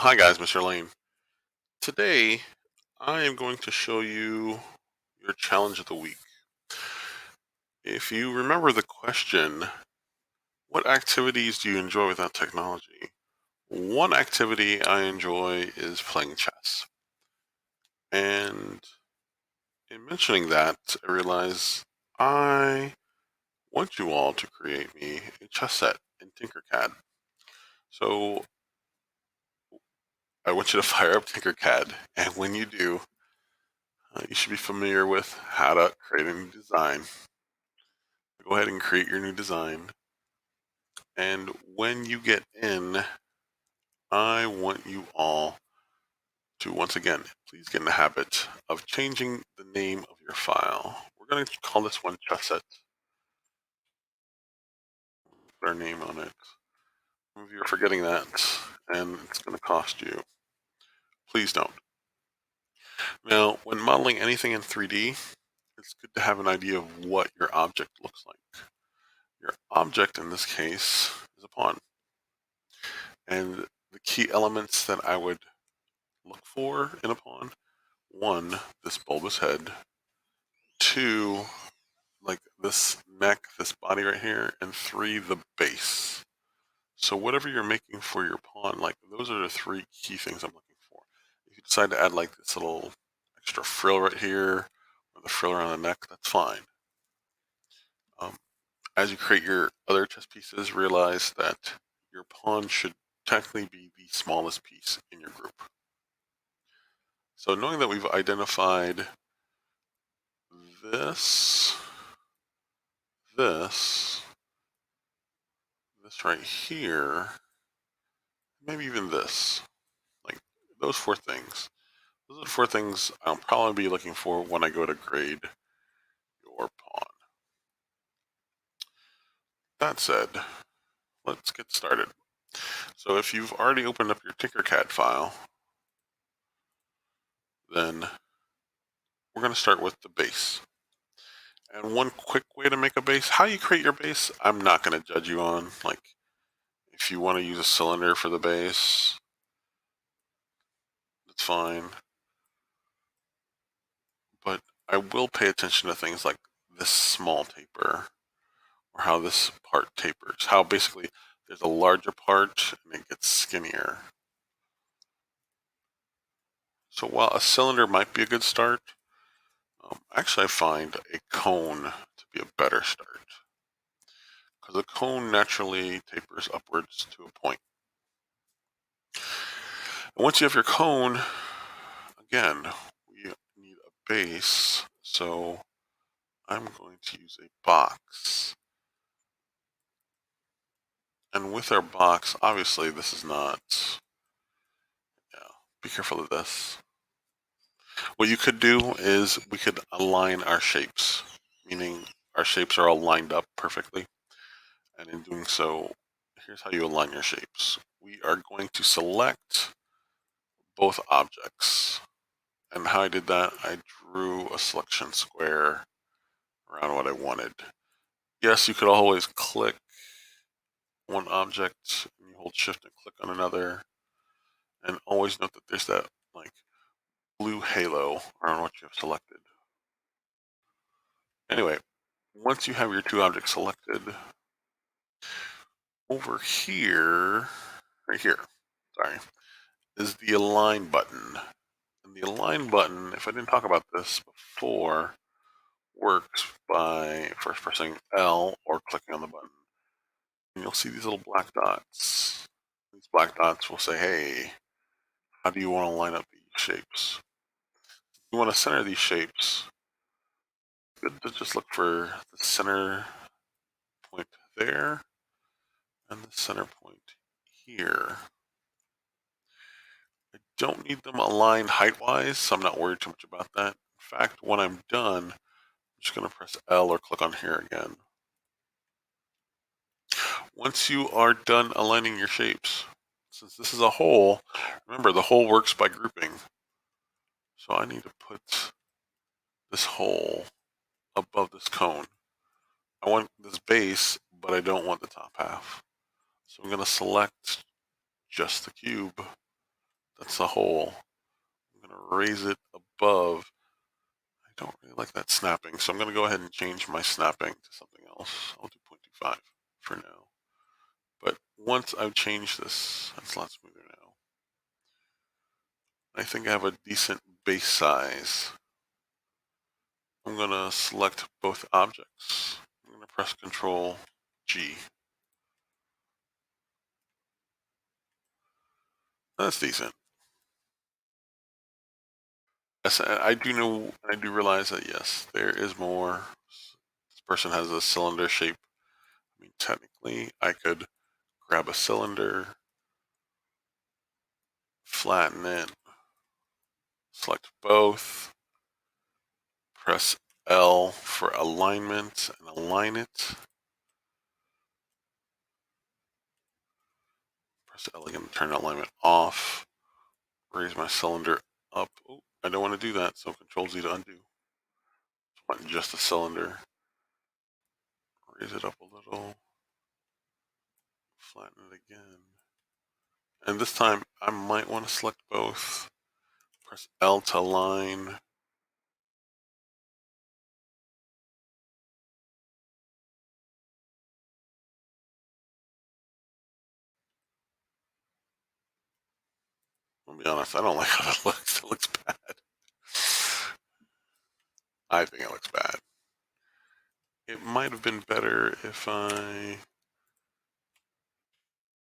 Hi guys, Mr. Lane. Today, I am going to show you your challenge of the week. If you remember the question, what activities do you enjoy without technology? One activity I enjoy is playing chess. And in mentioning that, I realize I want you all to create me a chess set in Tinkercad. So I want you to fire up Tinkercad, and when you do, you should be familiar with how to create a new design. Go ahead and create your new design. And when you get in, I want you all to once again, please get in the habit of changing the name of your file. We're going to call this one chessset. Put our name on it. Some of you are forgetting that, and it's going to cost you. Please don't. Now, when modeling anything in 3D, it's good to have an idea of what your object looks like. Your object in this case is a pawn. And the key elements that I would look for in a pawn: one, this bulbous head; two, like this neck, this body right here; and three, the base. So whatever you're making for your pawn, like those are the three key things I'm looking for. If you decide to add like this little extra frill right here, or the frill around the neck, that's fine. As you create your other chess pieces, realize that your pawn should technically be the smallest piece in your group. So knowing that we've identified this, this right here, maybe even this, like those four things. Those are the four things I'll probably be looking for when I go to grade your pawn. That said, let's get started. So if you've already opened up your Tinkercad file, then we're going to start with the base. And one quick way to make a base, how you create your base, I'm not going to judge you on. Like, if you want to use a cylinder for the base, that's fine. But I will pay attention to things like this small taper, or how this part tapers. How basically there's a larger part and it gets skinnier. So while a cylinder might be a good start, actually I find a cone to be a better start, because a cone naturally tapers upwards to a point. And once you have your cone, again, we need a base, so I'm going to use a box. And with our box, obviously this is not, be careful of this. What you could do is we could align our shapes, meaning our shapes are all lined up perfectly. And in doing so, here's how you align your shapes. We are going to select both objects. And how I did that, I drew a selection square around what I wanted. Yes, you could always click one object and you hold shift and click on another. And always note that there's that like blue halo around what you have selected. Anyway, once you have your two objects selected, over here, right here, sorry, is the align button. And the align button, if I didn't talk about this before, works by first pressing L or clicking on the button. And you'll see these little black dots. These black dots will say, hey, how do you want to line up these shapes? You want to center these shapes. Good to just look for the center point there and the center point here. I don't need them aligned height-wise, so I'm not worried too much about that. In fact, when I'm done, I'm just going to press L or click on here again. Once you are done aligning your shapes, since this is a hole, remember the hole works by grouping. So I need to put this hole above this cone. I want this base, but I don't want the top half. So I'm going to select just the cube That's the hole. I'm going to raise it above. I don't really like that snapping, so I'm going to go ahead and change my snapping to something else. I'll do 0.25 for now. But once I've changed this, that's a lot smoother now. I think I have a decent base size. I'm going to select both objects. I'm going to press Control G. That's decent. Yes, I do realize that yes, there is more. This person has a cylinder shape. I mean, technically, I could grab a cylinder, flatten it, select both, press L for alignment and align it. Press L again to turn alignment off. Raise my cylinder up. Oh, I don't want to do that, so Control Z to undo. Want just the cylinder. Raise it up a little. Flatten it again. And this time, I might want to select both. Press L to align. I'll be honest, I don't like how that looks. It looks bad. I think it looks bad. It might have been better if I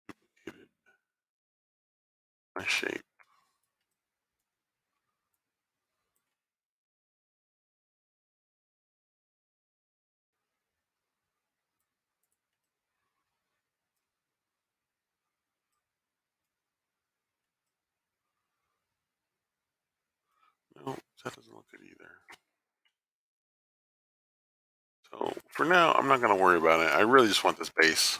duplicated my shape. No, that doesn't look good either. So for now, I'm not going to worry about it. I really just want this base.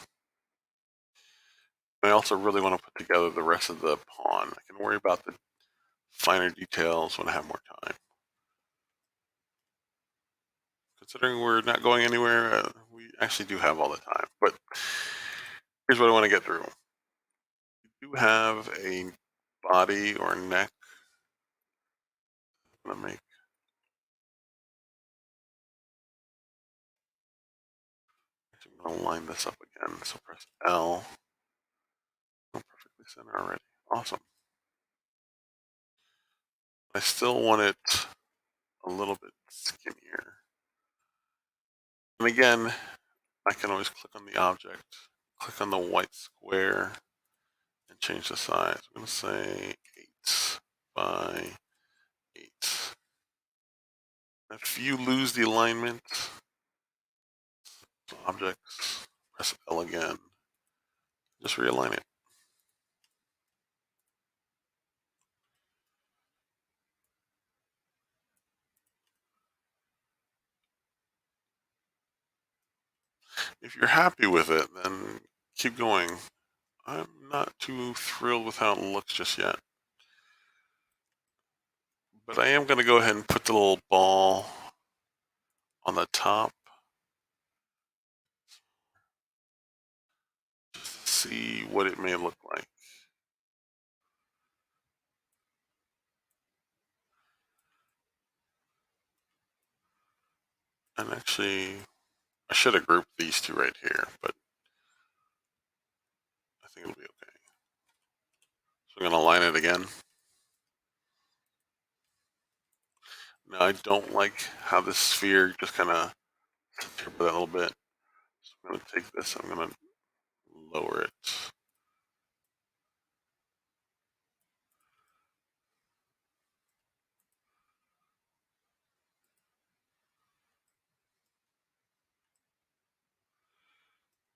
I also really want to put together the rest of the pawn. I can worry about the finer details when I have more time. Considering we're not going anywhere, we actually do have all the time. But here's what I want to get through. We do have a body or neck. I'm going to make. I'm going to line this up again. So press L. Oh, perfectly center already. Awesome. I still want it a little bit skinnier. And again, I can always click on the object, click on the white square, and change the size. I'm going to say 8 by 8. If you lose the alignment, objects, press L again. Just realign it. If you're happy with it, then keep going. I'm not too thrilled with how it looks just yet. But I am going to go ahead and put the little ball on the top. Just to see what it may look like. And actually, I should have grouped these two right here, but I think it'll be okay. So I'm going to line it again. Now, I don't like how this sphere just kind of sits here for that little bit. So I'm going to take this, I'm going to lower it.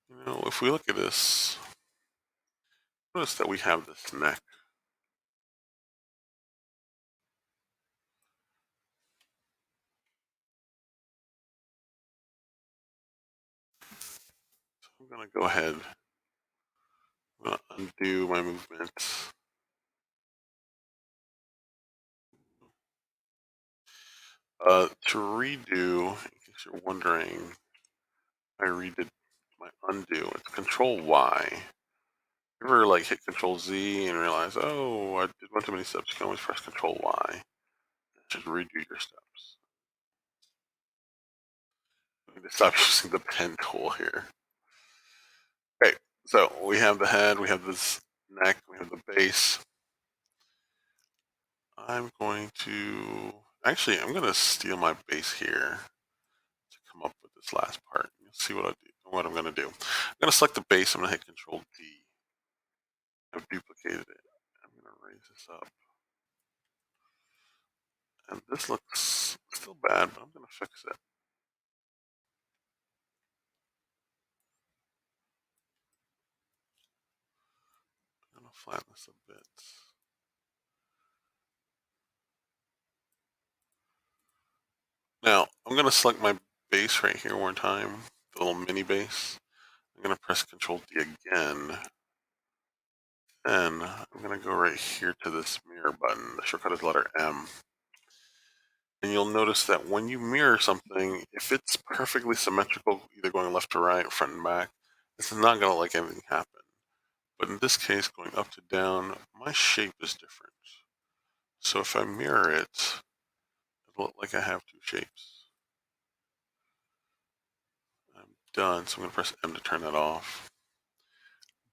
You know, if we look at this, notice that we have this neck. So I'm going to go ahead, I'm going to undo my movements. To redo, in case you're wondering, I redid my undo. It's Control Y. You ever like hit Control Z and realize, oh, I did one too many steps? You can always press Control Y. Just redo your steps. I need to stop using the pen tool here. Okay, so we have the head, we have this neck, we have the base. I'm going to steal my base here to come up with this last part. You'll see what I'm going to do. I'm going to select the base. I'm going to hit Control D. I've duplicated it. I'm going to raise this up. And this looks still bad, but I'm going to fix it. I'm going to flatten this a bit. Now, I'm going to select my base right here one time, the little mini base. I'm going to press Control D again. Then I'm going to go right here to this mirror button. The shortcut is letter M. And you'll notice that when you mirror something, if it's perfectly symmetrical, either going left to right, front and back, it's not going to let anything happen. But in this case, going up to down, my shape is different. So if I mirror it, it'll look like I have two shapes. I'm done, so I'm going to press M to turn that off.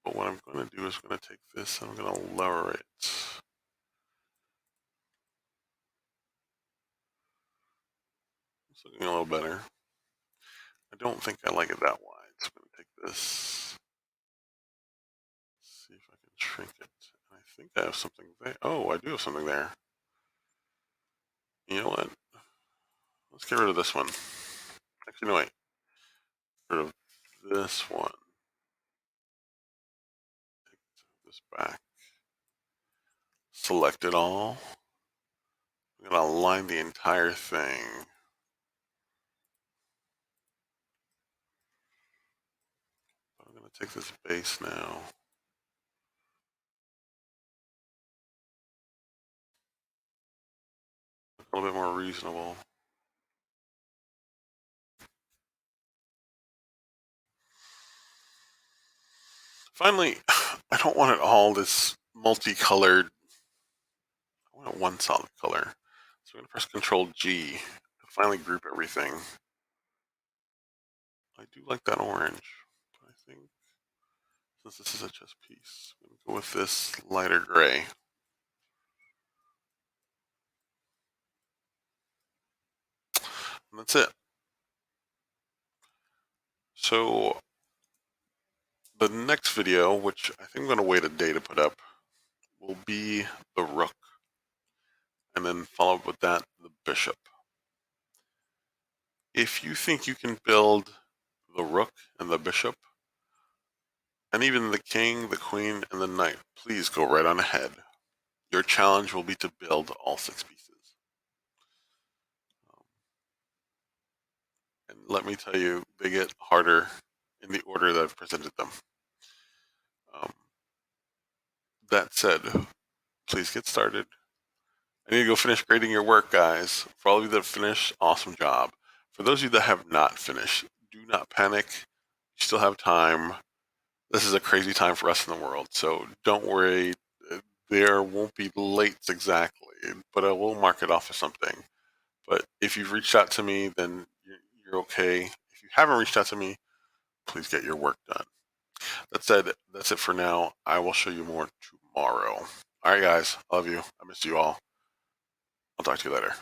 But what I'm going to do is I'm going to take this and I'm going to lower it. It's looking a little better. I don't think I like it that wide, so I'm going to take this. See if I can shrink it. I think I have something there. Oh, I do have something there. You know what? Let's get rid of this one. Actually, no, wait. Get rid of this one. Take this back. Select it all. I'm going to align the entire thing. I'm going to take this base now. A little bit more reasonable. Finally, I don't want it all this multicolored. I want one solid color. So I'm going to press Control G to finally group everything. I do like that orange, but I think since this is a chess piece, I'm going to go with this lighter gray. And that's it. So the next video, which I think I'm going to wait a day to put up, will be the rook. And then follow up with that, the bishop. If you think you can build the rook and the bishop, and even the king, the queen, and the knight, please go right on ahead. Your challenge will be to build all 6 pieces. And let me tell you, they get harder in the order that I've presented them. That said, please get started. I need to go finish grading your work, guys. For all of you that have finished, awesome job. For those of you that have not finished, do not panic. You still have time. This is a crazy time for us in the world, so don't worry. There won't be lates exactly, but I will mark it off as something. But if you've reached out to me, then you're okay. If you haven't reached out to me, please get your work done. That said, that's it for now. I will show you more tomorrow. All right, guys. Love you. I miss you all. I'll talk to you later.